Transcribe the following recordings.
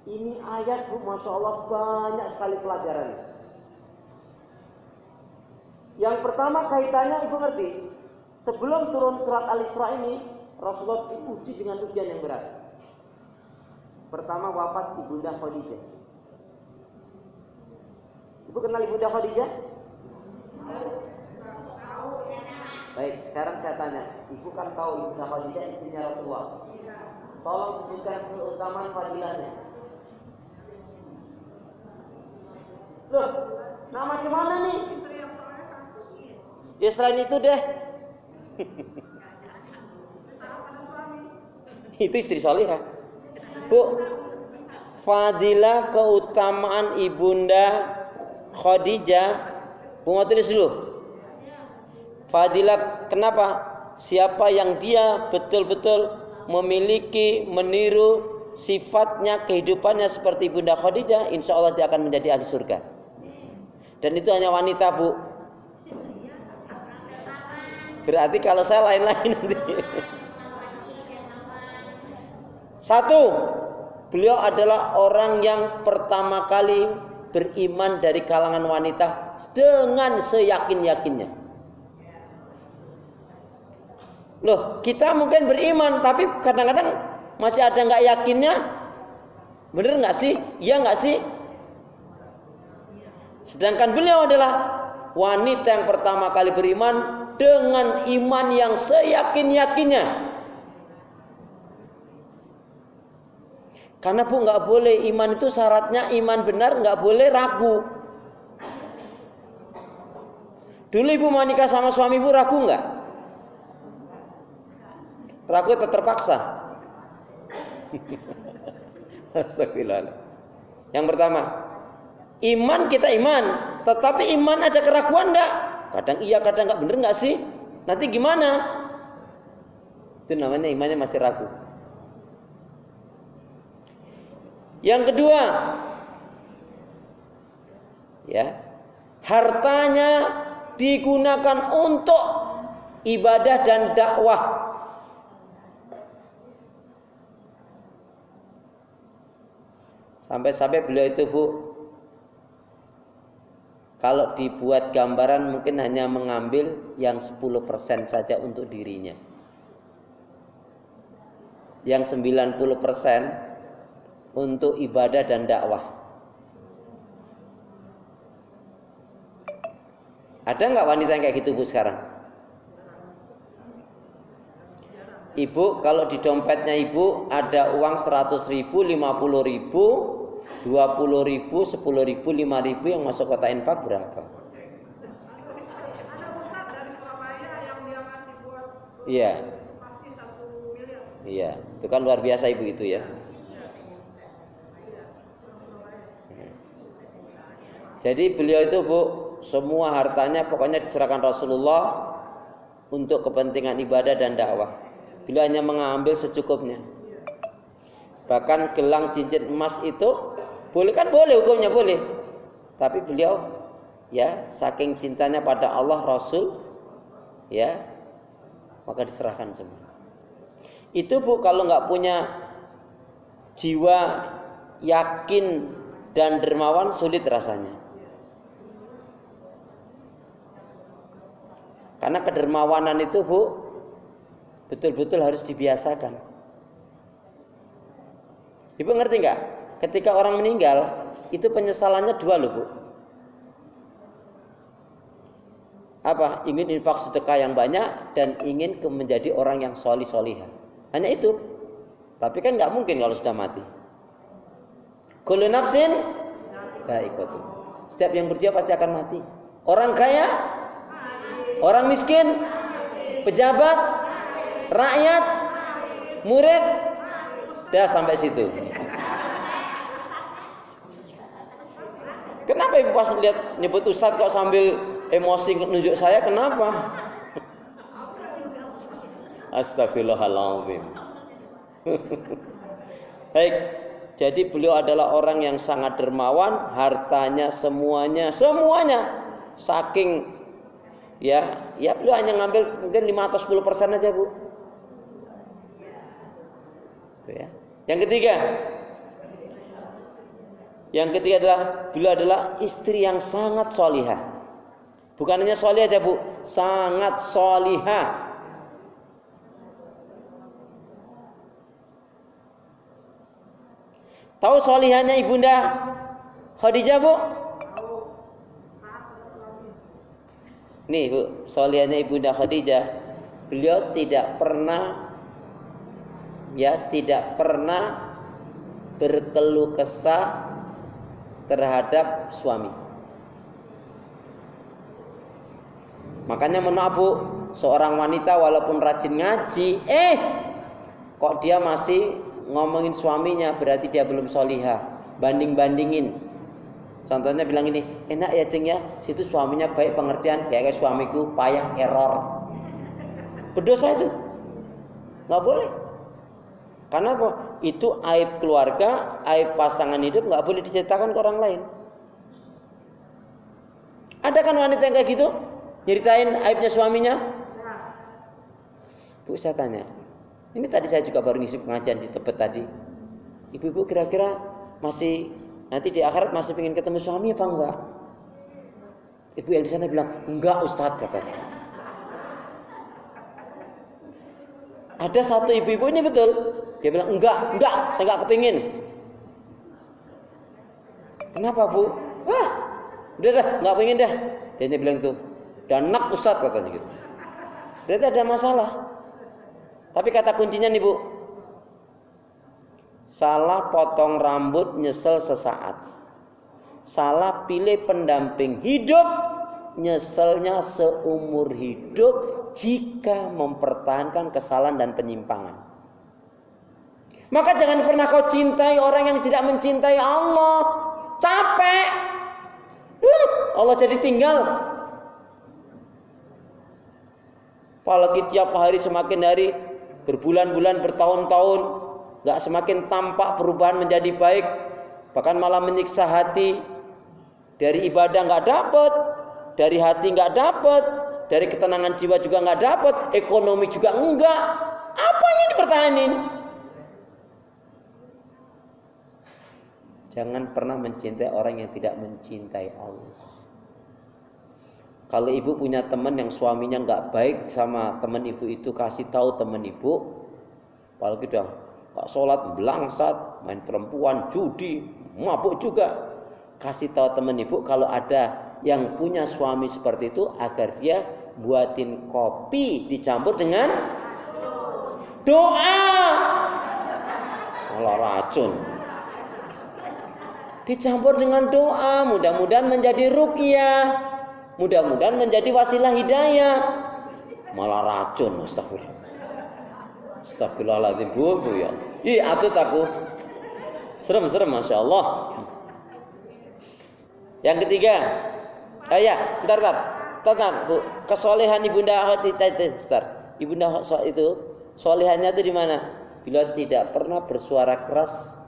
Ini ayat Bu, Masya Allah banyak sekali pelajarannya. Yang pertama kaitannya Ibu ngerti, sebelum turun surat Al-Isra ini, Rasulullah diuji dengan ujian yang berat. Pertama wafat Ibunda Khadijah. Ibu kenal Ibunda Khadijah? Baik, sekarang saya tanya, Ibu kan tahu Ibunda Khadijah istrinya Rasulullah. Tolong sebutkan keutamaan fadilahnya. Loh, nama gimana nih? Ya selain itu deh. Itu istri solihah. Bu, fadilah keutamaan Ibunda Khadijah, Bu mau tulis dulu. Fadilah kenapa? Siapa yang dia betul-betul memiliki, meniru sifatnya, kehidupannya seperti Ibunda Khadijah, insya Allah dia akan menjadi ahli surga. Dan itu hanya wanita, Bu. Berarti kalau saya lain-lain nanti. Satu, beliau adalah orang yang pertama kali beriman dari kalangan wanita dengan seyakin-yakinnya. Loh, kita mungkin beriman, tapi kadang-kadang masih ada nggak yakinnya. Bener nggak sih? Iya nggak sih? Sedangkan beliau adalah wanita yang pertama kali beriman dengan iman yang seyakin-yakinnya. Karena Bu nggak boleh, iman itu syaratnya iman benar, nggak boleh ragu. Dulu Ibu mau nikah sama suami Ibu ragu nggak? Ragu atau terpaksa? Astagfirullah. Yang pertama, iman kita iman, tetapi iman ada keraguan enggak? Kadang iya, kadang enggak, bener enggak sih? Nanti gimana? Itu namanya imannya masih ragu. Yang kedua, ya, hartanya digunakan untuk ibadah dan dakwah. Sampai-sampai beliau itu, Bu, kalau dibuat gambaran mungkin hanya mengambil yang 10% saja untuk dirinya. Yang 90% untuk ibadah dan dakwah. Ada nggak wanita yang kayak gitu, Bu, sekarang? Ibu, kalau di dompetnya Ibu ada uang 100.000, 50.000, 20.000, 10.000, 5.000 yang masuk kota infak berapa? Iya. Iya, itu kan luar biasa Ibu itu ya. Jadi beliau itu, Bu, semua hartanya pokoknya diserahkan Rasulullah untuk kepentingan ibadah dan dakwah. Beliau hanya mengambil secukupnya. Bahkan gelang cincin emas itu boleh kan, boleh, hukumnya boleh. Tapi beliau ya saking cintanya pada Allah, Rasul, ya, maka diserahkan semua. Itu, Bu, kalau nggak punya jiwa yakin dan dermawan sulit rasanya. Karena kedermawanan itu, Bu, betul-betul harus dibiasakan. Ibu ngerti nggak? Ketika orang meninggal, itu penyesalannya dua loh, Bu. Apa? Ingin infak sedekah yang banyak dan ingin menjadi orang yang solih-solihah. Hanya itu. Tapi kan nggak mungkin kalau sudah mati. Kullu nafsin dha'iqatul. Setiap yang berjiwa pasti akan mati. Orang kaya, orang miskin, pejabat, rakyat, murid, dah sampai situ. Kenapa Ibu pas lihat nyebut Ustadz kok sambil emosi nunjuk saya? Kenapa? Astagfirullahaladzim. Baik, jadi beliau adalah orang yang sangat dermawan, hartanya semuanya saking ya beliau hanya ngambil mungkin 5 atau 10% aja, Bu. Itu ya. Yang ketiga, Yang ketiga adalah beliau adalah istri yang sangat solihah. Bukan hanya solihah aja Bu, sangat solihah. Tahu solihahnya Ibunda Khadijah Bu? Nih Bu, solihahnya Ibunda Khadijah, beliau tidak pernah berkeluh kesah terhadap suami. Makanya maaf Bu, seorang wanita walaupun rajin ngaji, kok dia masih ngomongin suaminya, berarti dia belum solihah. Banding-bandingin. Contohnya bilang ini, enak ya Ceng ya, situ suaminya baik pengertian, kayak suamiku payah error. Berdosa itu, nggak boleh. Karena apa? Itu aib keluarga, aib pasangan hidup, nggak boleh diceritakan ke orang lain. Ada kan wanita yang kayak gitu, nyeritain aibnya suaminya? Bu, saya tanya, ini tadi saya juga baru ngisi pengajian di Tebet tadi. Ibu-ibu kira-kira masih nanti di akhirat masih pengen ketemu suami apa enggak? Ibu yang di sana bilang, enggak Ustadz katanya. Ada satu ibu-ibu ini betul, dia bilang enggak, saya enggak kepingin. Kenapa Bu? Udah dah, enggak pengen dah. Dia bilang tuh, dan nak Ustadz katanya gitu. Berarti ada masalah. Tapi kata kuncinya nih Bu, salah potong rambut nyesel sesaat, salah pilih pendamping hidup nyeselnya seumur hidup jika mempertahankan kesalahan dan penyimpangan. Maka jangan pernah kau cintai orang yang tidak mencintai Allah. Capek, Allah jadi tinggal. Apalagi tiap hari semakin hari, berbulan-bulan, bertahun-tahun, gak semakin tampak perubahan menjadi baik, bahkan malah menyiksa hati. Dari ibadah gak dapat, dari hati gak dapat, dari ketenangan jiwa juga gak dapat, ekonomi juga enggak. Apa yang dipertahanin? Jangan pernah mencintai orang yang tidak mencintai Allah. Kalau ibu punya teman yang suaminya nggak baik sama teman ibu itu, kasih tahu teman ibu. Apalagi udah nggak sholat, belangsat, main perempuan, judi, mabuk juga. Kasih tahu teman ibu kalau ada yang punya suami seperti itu, agar dia buatin kopi dicampur dengan doa. Malah racun. Dicampur dengan doa, mudah-mudahan menjadi ruqyah. Mudah-mudahan menjadi wasilah hidayah. Malah racun, astagfirullah. Astagfirullahaladzim Bu ya. Atut aku. Serem Masya Allah. Yang ketiga, bentar Bu. Kesolehan Ibunda Khadijah, Ibunda itu solehannya itu di mana? Beliau tidak pernah bersuara keras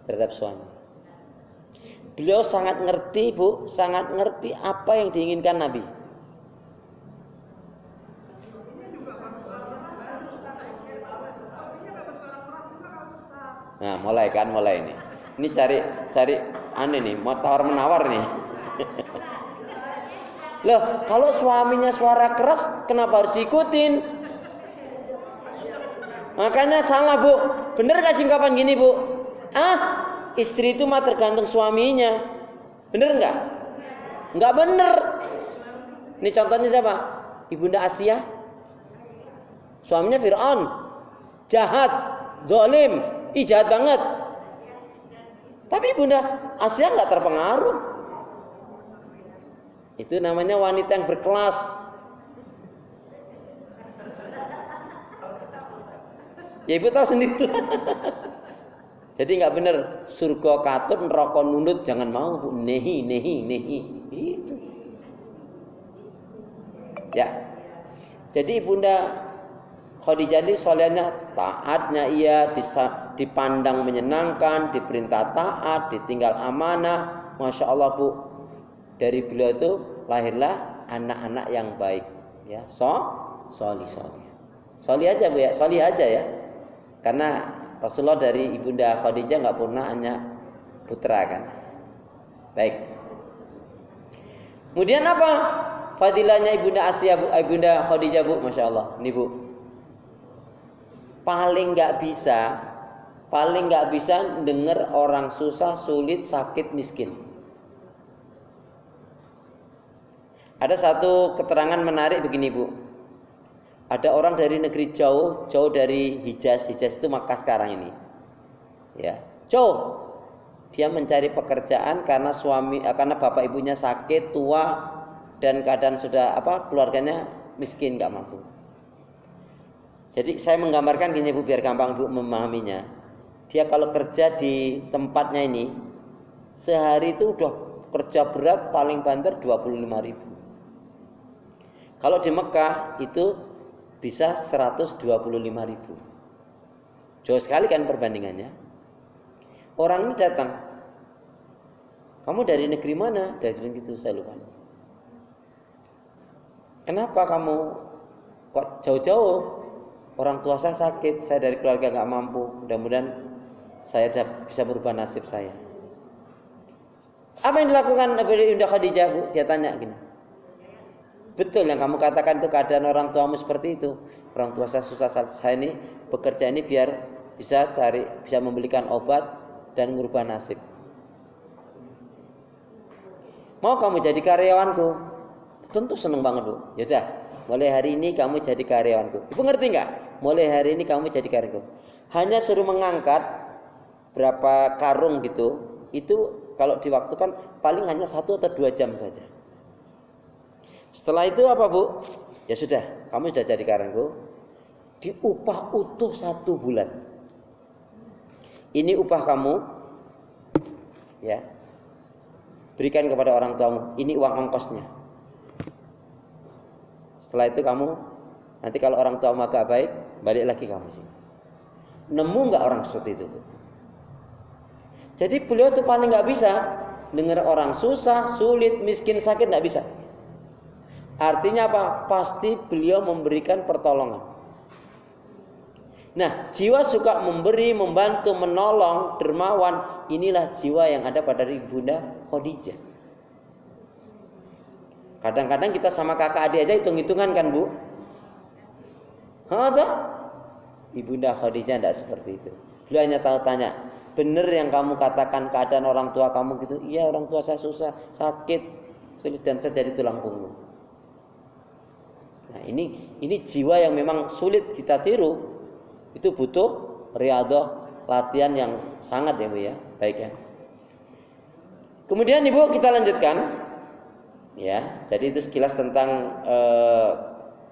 terhadap suami. Beliau sangat ngerti Bu, sangat ngerti apa yang diinginkan Nabi. Nah, mulai ini. Ini cari aneh nih, mau tawar-menawar nih. Loh, kalau suaminya suara keras, kenapa harus diikutin? Makanya salah Bu. Bener gak singkapan gini Bu? Istri itu mah tergantung suaminya. Bener enggak? Enggak bener. Ini contohnya siapa? Ibunda Asia. Suaminya Fir'aun, jahat, zalim, jahat banget. Tapi Ibunda Asia enggak terpengaruh. Itu namanya wanita yang berkelas. Ya Ibu tahu sendiri. Jadi nggak benar, surga katut neraka nundut, jangan mau Bu. Nehi itu. Ya. Jadi Ibunda Khadijah ini solehnya, taatnya ia dipandang menyenangkan, diperintah taat, ditinggal amanah. Masya Allah Bu. Dari beliau itu lahirlah anak-anak yang baik. Ya, solih. Solih aja Bu ya, solih aja ya. Karena Rasulullah dari Ibunda Khadijah nggak pernah hanya putra kan. Baik. Kemudian apa fadilahnya Ibunda Asiyah, Ibunda Khadijah, Bu? Masya Allah, nih Bu. Paling nggak bisa dengar orang susah, sulit, sakit, miskin. Ada satu keterangan menarik begini, Bu. Ada orang dari negeri jauh dari Hijaz itu Makkah sekarang ini. Ya, jauh. Dia mencari pekerjaan karena bapak ibunya sakit, tua, dan keadaan sudah keluarganya miskin, nggak mampu. Jadi saya menggambarkan gini Bu, biar gampang Bu memahaminya. Dia kalau kerja di tempatnya ini, sehari itu udah kerja berat paling banter 25.000. Kalau di Mekah itu bisa 125.000. Jauh sekali kan perbandingannya. Orang ini datang. Kamu dari negeri mana? Dari negeri itu saya lupa. Kenapa kamu kok jauh-jauh? Orang tua saya sakit, saya dari keluarga nggak mampu. Mudah-mudahan saya bisa merubah nasib saya. Apa yang dilakukan Ibunda Khadijah, Bu? Dia tanya gini. Betul yang kamu katakan itu keadaan orang tuamu seperti itu. Orang tua saya susah, saya ini bekerja ini biar bisa membelikan obat dan merubah nasib. Mau kamu jadi karyawanku? Tentu seneng banget, Bu. Yaudah, mulai hari ini kamu jadi karyawanku. Ibu ngerti nggak? Mulai hari ini kamu jadi karyawanku. Hanya suruh mengangkat berapa karung gitu. Itu kalau diwaktukan paling hanya 1 atau 2 jam saja. Setelah itu apa, Bu? Ya sudah, kamu sudah jadi karyawanku. Diupah utuh 1 bulan. Ini upah kamu, ya. Berikan kepada orang tuamu. Ini uang ongkosnya. Setelah itu kamu, nanti kalau orang tuamu agak baik, balik lagi kamu sini. Nemu nggak orang seperti itu? Jadi beliau itu paling nggak bisa dengar orang susah, sulit, miskin, sakit, nggak bisa. Artinya apa? Pasti beliau memberikan pertolongan. Nah, jiwa suka memberi, membantu, menolong, dermawan, inilah jiwa yang ada pada Ibunda Khadijah. Kadang-kadang kita sama kakak adik aja hitung-hitungan kan, Bu? Ibunda Khadijah tidak seperti itu. Beliau hanya tahu tanya, benar yang kamu katakan keadaan orang tua kamu gitu? Iya, orang tua saya susah, sakit, sulit, dan saya jadi tulang punggung. Nah, ini jiwa yang memang sulit kita tiru. Itu butuh riyadhah, latihan yang sangat ya Bu ya. Baik ya. Kemudian Ibu kita lanjutkan. Ya, jadi itu sekilas tentang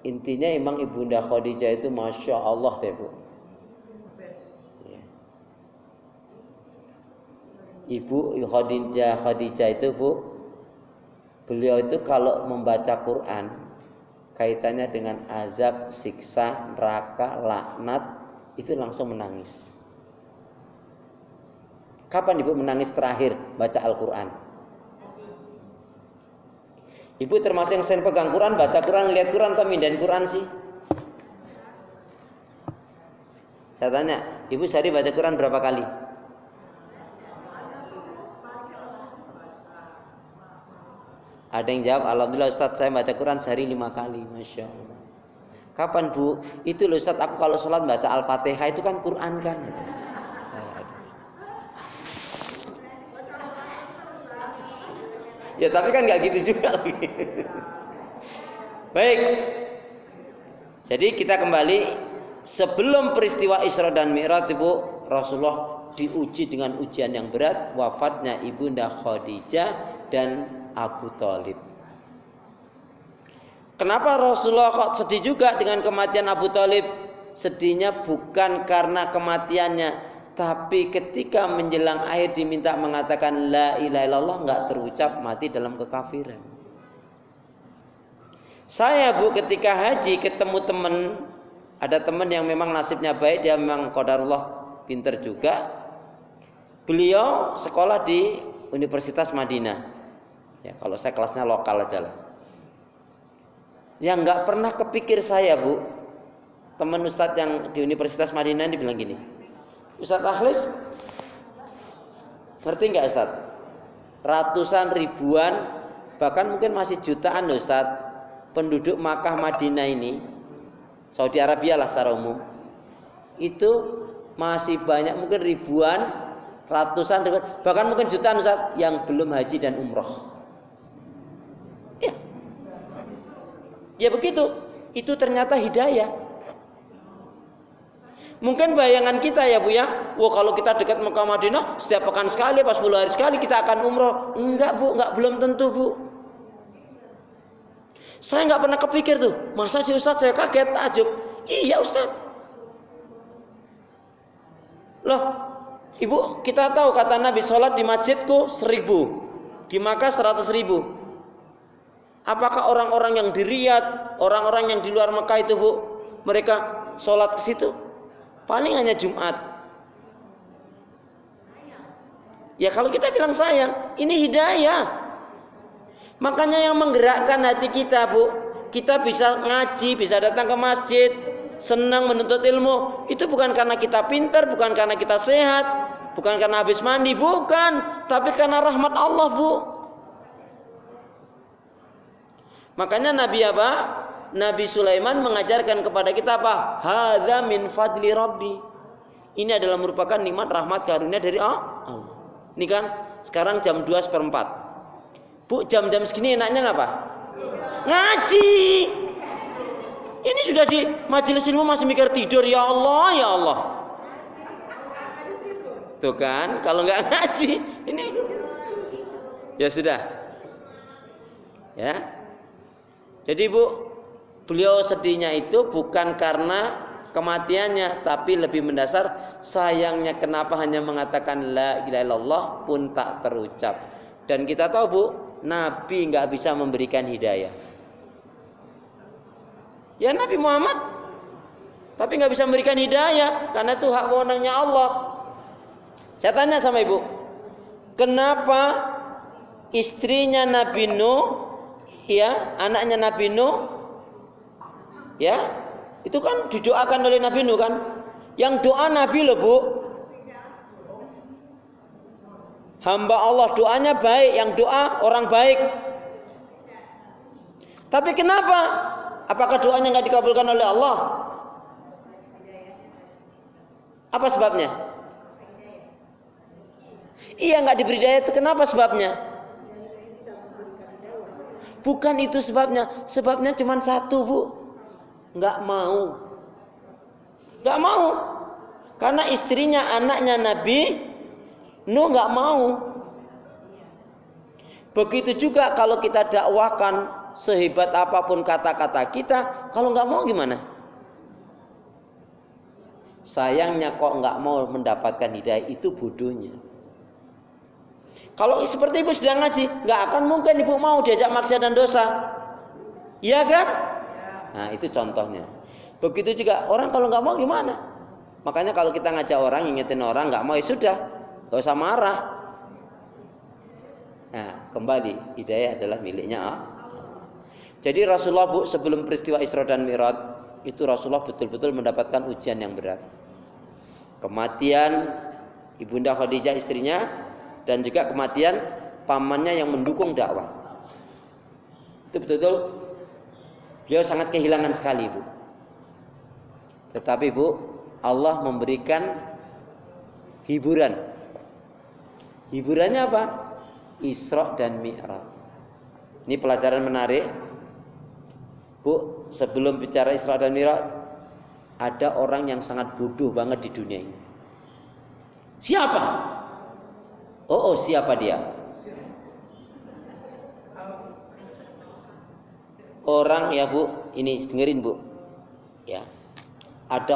intinya emang Ibunda Khadijah itu Masya Allah deh Bu. Ya. Ibu Khadijah itu Bu, beliau itu kalau membaca Quran kaitannya dengan azab, siksa, neraka, laknat, itu langsung menangis. Kapan Ibu menangis terakhir baca Al-Quran? Ibu termasuk yang sering pegang Quran, baca Quran, lihat Quran, atau mindahin Quran sih? Saya tanya, Ibu sehari baca Quran berapa kali? Ada yang jawab, alhamdulillah Ustaz saya baca Quran sehari 5 kali, Masya Allah. Kapan Bu? Itu loh Ustaz, aku kalau sholat baca Al-Fatihah itu kan Quran kan. Ya tapi kan gak gitu juga lagi. Baik. Jadi kita kembali, sebelum peristiwa Isra dan Mi'raj Ibu, Rasulullah diuji dengan ujian yang berat, wafatnya Ibunda Khadijah dan Abu Thalib. Kenapa Rasulullah kok sedih juga dengan kematian Abu Thalib? Sedihnya bukan karena kematiannya, tapi ketika menjelang akhir diminta mengatakan la ilaha illallah, enggak terucap, mati dalam kekafiran. Saya Bu ketika haji ketemu teman, ada teman yang memang nasibnya baik, dia memang qadarullah pinter juga. Beliau sekolah di Universitas Madinah. Ya, kalau saya kelasnya lokal aja lah. Yang nggak pernah kepikir saya Bu, teman Ustadz yang di Universitas Madinah ini bilang gini, Ustadz Akhlis, Ngerti nggak Ustaz? Ratusan ribuan, bahkan mungkin masih jutaan loh Ustaz, penduduk Makkah Madinah ini, Saudi Arabia lah secara umum, itu masih banyak, mungkin ribuan, ratusan ribuan, bahkan mungkin jutaan Ustaz yang belum haji dan umroh. Ya, ya begitu. Itu ternyata hidayah. Mungkin bayangan kita ya Bu ya, wah kalau kita dekat Mekah Madinah setiap pekan sekali, pas 10 hari sekali kita akan umroh. Enggak Bu, enggak, belum tentu Bu. Saya enggak pernah kepikir tuh, masa sih Ustaz, saya kaget, takjub. Iya Ustaz. Loh, Ibu, kita tahu kata Nabi, sholat di masjidku 1000, di Makkah 100.000. Apakah orang-orang yang di Riyadh, orang-orang yang di luar Mekah itu Bu, mereka sholat ke situ? Paling hanya Jumat. Ya kalau kita bilang sayang, ini hidayah. Makanya yang menggerakkan hati kita Bu, kita bisa ngaji, bisa datang ke masjid, senang menuntut ilmu, itu bukan karena kita pintar, bukan karena kita sehat, bukan karena habis mandi, bukan, tapi karena rahmat Allah Bu. Makanya Nabi apa? Nabi Sulaiman mengajarkan kepada kita apa? Hadza min fadli Rabbi. Ini adalah merupakan nikmat rahmat karunia dari Allah. Ini kan sekarang jam 2:04. Bu, jam-jam segini enaknya ngapa? Ngaji. Ini sudah di majelis ilmu masih mikir tidur, ya Allah, ya Allah. Tuh kan, kalau nggak ngaji, ini ya sudah. Ya. Jadi Bu, beliau sedihnya itu bukan karena kematiannya, tapi lebih mendasar sayangnya kenapa hanya mengatakan la ilaha illallah pun tak terucap. Dan kita tahu Bu, Nabi nggak bisa memberikan hidayah. Ya Nabi Muhammad, tapi nggak bisa memberikan hidayah karena itu hak wewenangnya Allah. Saya tanya sama Ibu, kenapa istrinya Nabi Nuh, ya anaknya Nabi Nuh, ya itu kan didoakan oleh Nabi Nuh kan? Yang doa Nabi loh Bu, hamba Allah doanya baik, yang doa orang baik. Tapi kenapa? Apakah doanya nggak dikabulkan oleh Allah? Apa sebabnya? Iya nggak diberi hidayah itu kenapa sebabnya? Bukan itu sebabnya. Sebabnya cuma satu Bu, nggak mau. Nggak mau. Karena istrinya anaknya Nabi Nuh nggak mau. Begitu juga kalau kita dakwakan sehebat apapun kata-kata kita, kalau nggak mau gimana? Sayangnya kok nggak mau mendapatkan hidayah, itu bodohnya. Kalau seperti Ibu sedang ngaji, nggak akan mungkin Ibu mau diajak maksiat dan dosa, iya kan? Nah itu contohnya. Begitu juga orang kalau nggak mau gimana? Makanya kalau kita ngajak orang, ingetin orang nggak mau, ya sudah, nggak usah marah. Nah kembali, hidayah adalah miliknya Allah. Jadi Rasulullah Bu, sebelum peristiwa Isra dan Mi'raj itu Rasulullah betul-betul mendapatkan ujian yang berat. Kematian Ibunda Khadijah istrinya, dan juga kematian pamannya yang mendukung dakwah. Itu betul-betul beliau sangat kehilangan sekali Bu. Tetapi Bu, Allah memberikan hiburan. Hiburannya apa? Isra dan Mi'raj. Ini pelajaran menarik. Bu, sebelum bicara Isra dan Mi'raj, ada orang yang sangat bodoh banget di dunia ini. Siapa? Oh, siapa dia? Orang ya Bu, ini dengerin Bu. Ya. Ada